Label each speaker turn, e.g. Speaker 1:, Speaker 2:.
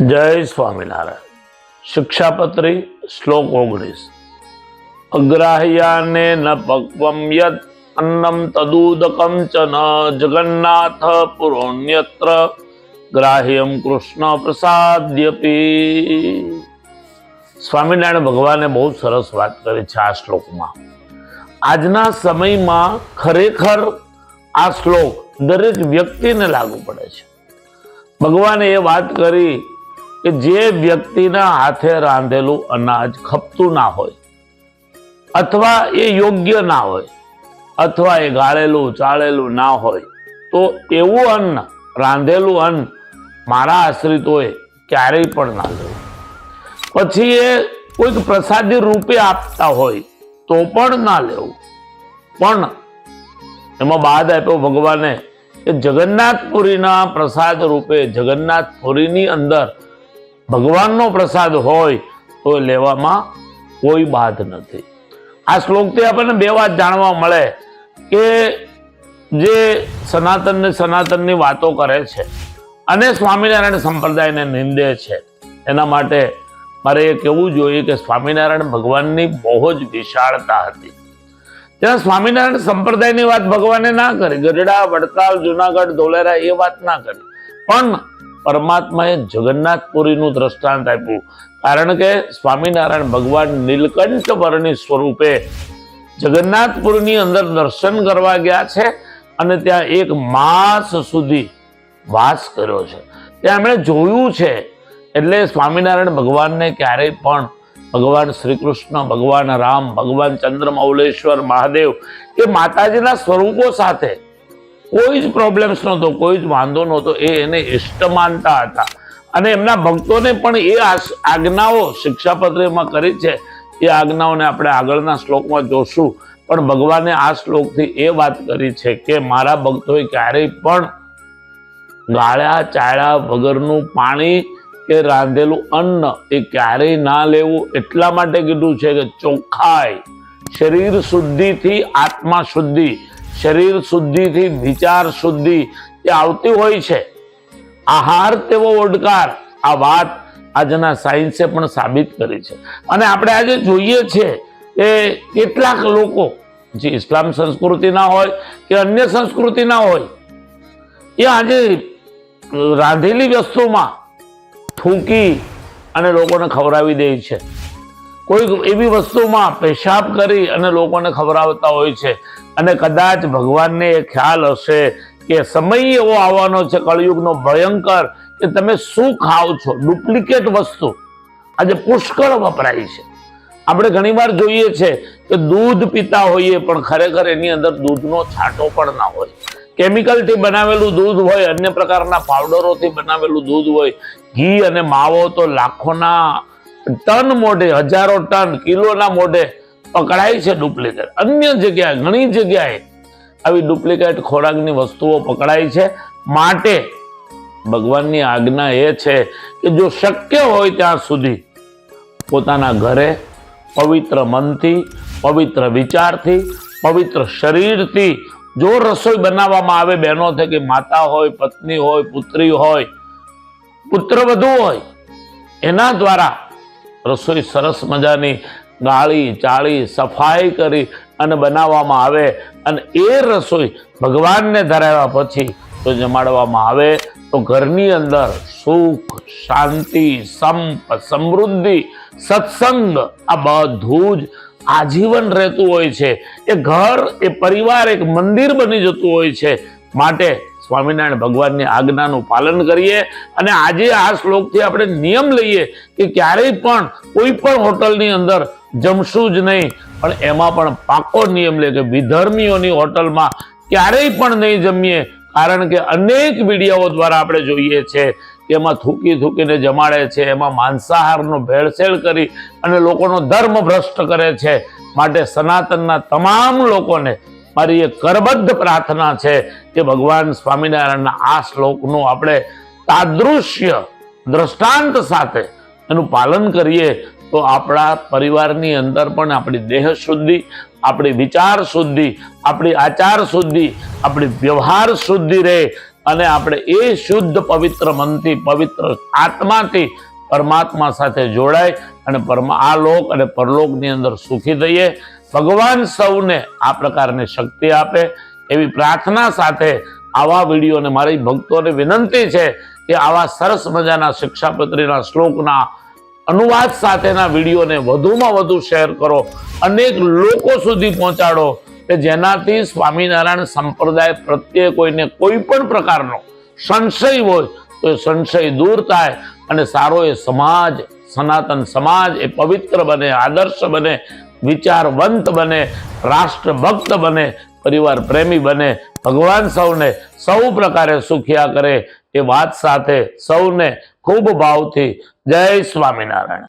Speaker 1: जय स्वामीनारायण। शिक्षापत्री श्लोक 19। अग्राह्याने न पक्वं यत् अन्नम तदुदकं च न जगन्नाथ पुरोण्यत्र ग्राह्यम कृष्ण प्रसाद्यपि। स्वामीनारायण भगवाने बहुत सरस बात करी छे आ श्लोक में। आजना समय में खरेखर आ श्लोक दरेक व्यक्ति ने लागू पड़े छे। भगवाने ये बात करी कि जे व्यक्तिना हाथे रांधेलू अनाज खपतू ना होय अथवा ए योग्य ना होय अथवा ए गाळेलू चाळेलू ना होय तो एवुं अन्न रांधेलू अन्न मारा आश्रितोए क्यारेय पण ना लेवुं। पछी ए कोईक प्रसादी रूपे आपता होय तो पण ना लेवुं। पण एमां बाद आप्यो भगवाने कि जगन्नाथपुरीना प्रसाद रूपे जगन्नाथपुरीनी अंदर भगवाननो प्रसाद होय तो लेवामां कोई बाध नथी। आ श्लोकथी आपणे बे वात जाणवा मळे के जे सनातननी वातो करे छे अने स्वामीनारायण संप्रदायने निंदे छे एना माटे मारे ए कहेवुं जोईए के स्वामीनारायण भगवाननी बहु ज विशाळता हती। त्यां स्वामीनारायण संप्रदायनी वात भगवाने ना करी। गढડા વડતાલ જુનાગઢ ધોલેરા ए वात ना करी, पण परमात्माए जगन्नाथपुरीનું દ્રષ્ટાંત આપ્યું। કારણ કે સ્વામિનારાયણ ભગવાન નીલકંઠ વર્ણી સ્વરૂપે જગન્નાથપુરની અંદર દર્શન કરવા ગયા છે અને ત્યાં એક માસ સુધી વાસ કર્યો છે। ત્યાં એમણે જોયું છે। એટલે સ્વામિનારાયણ ભગવાનને ક્યારેય પણ भगवान श्री कृष्ण, भगवान राम, भगवान चंद्रमौलेश्वर महादेव ए माताजीना स्वरूपों साथे कोई ज प्रॉब्लेम्स नहोतो, कोई ज वांधो नहोतो। एने इष्ट मानता हता अने एमना भक्तोने पण ए आज्ञाओ शिक्षापत्रीमां करी छे। ए आज्ञाओने आपणे आगळना श्लोकमां जोशुं, पण भगवाने आ श्लोकथी ए वात करी छे के मारा भक्तोए क्यारेय पण गाळ्या चाळ्या वगरनुं पाणी के रांधेलू अन्न ए क्यारेय ना लेवुं। एटला माटे कीधुं छे के चोखाई, शरीर शुद्धि थी आत्मा शुद्धि, शरीर शुद्धि थी विचार शुद्धि ए आवती होय छे। आहार तेवो ओडकार आ वात आजना साइंसे पण साबित करी छे। अने आपणे आजे जोईए छे के કેટલાક लोको जे इस्लाम संस्कृति ना होय के अन्य संस्कृति ना होय ए आजे रांधेली वस्तुमां थूकी अने लोकोने खवरावी दे छे। कोई एवी वस्तुमां पेशाब करी अने लोकोने खवरावता होय छे। अने कदाच भगवानने ए ख्याल हशे के समय एवो आववानो छे कलियुगनो भयंकर के तमे शुं खाओ छो। डुप्लिकेट वस्तु आजे पुष्कळ वपराय छे। આપણે ઘણીવાર જોઈએ છે કે दूध पीता होईए पण खरेखर एनी अंदर दूधनो छाटो पण ना होय। केमिकलथी बनावेलुं दूध होय, अन्य प्रकारना पाउडरोथी बनावेलुं दूध होय। घी अने मावो तो लाखोना टन मोढे, हजारों टन, किलोना मोढे पकड़ाय छे डुप्लिकेट। अन्य जग्याए घणी जग्याए आवी डुप्लिकेट खोराकनी वस्तुओ पकड़ाय छे। माटे भगवाननी आज्ञा ए छे के जो शक्य होय त्यां सुधी पोताना घरे पवित्र मनथी, पवित्र विचारथी, पवित्र शरीरथी जो रसोई बनाववामां आवे, बहनों थे कि माता होय, पत्नी होय, पुत्री होय, पुत्रवधू होय, एना द्वारा रसोई सरस मजानी गाળી चाળી सफाई करी अने बनाववामां आवे अने ए रसोई भगवानने धराव्या पछी तो जमाडवामां आवे तो घरनी अंदर सुख, शांति, संप, समृद्धि, सत्संग आ बधुं ज आजीवन रहतुं होय छे। ए घर, ए परिवार एक मंदिर बनी जतुं होय छे। माटे स्वामीनारायण भगवाननी आज्ञानुं पालन करीए अने आजे आ श्लोकथी आपणे नियम लईए के क्यारेय पण कोई पण होटलनी अंदर जमशुं ज नहीं, पण एमां पण पाको नियम ले के विधर्मीओनी होटलमां क्यारेय पण नहीं जमीए। कारण के अनेक वीडियोओ द्वारा आपणे जोईए छे के एमां थूकी थूकीने जमाड़े छे, एमां मांसाहारनो भेळसेळ करी अने लोकोनो धर्म भ्रष्ट करे छे। माटे सनातनना तमाम लोकोने मारी एक करबद्ध प्रार्थना है कि भगवान स्वामीनारायण आ श्लोकनु आपणे तादृश्य दृष्टांत साथे एनुं पालन करीए तो आपणा परिवारनी अंदर पण आपणी देह शुद्धि, आपणी विचार शुद्धि, आपणी आचार शुद्धि, आपणी व्यवहार शुद्धि रहे અને આપણે એ શુદ્ધ પવિત્ર મનથી, પવિત્ર આત્માથી પરમાત્મા સાથે જોડાય અને આ લોક અને પરલોકની અંદર સુખી થઈએ. ભગવાન સૌને આ પ્રકારની શક્તિ આપે એવી પ્રાર્થના સાથે આવા વિડીયોને મારી ભક્તોને વિનંતી છે કે આવા સરસ મજાના શિક્ષાપત્રીના શ્લોકના અનુવાદ સાથેના વિડીયોને વધુમાં વધુ શેર કરો, અનેક લોકો સુધી પહોંચાડો કે જેનાથી સ્વામિનારાયણ સંપ્રદાય પ્રત્યે કોઈને કોઈ પણ પ્રકારનો સંશય હોય તો એ સંશય દૂર થાય અને સારો એ સમાજ, સનાતન સમાજ એ પવિત્ર બને, આદર્શ બને, વિચારવંત બને, રાષ્ટ્રભક્ત બને, પરિવાર પ્રેમી બને. ભગવાન સૌને સૌ પ્રકારે સુખિયા કરે એ વાત સાથે સૌને ખૂબ ભાવથી જય સ્વામિનારાયણ.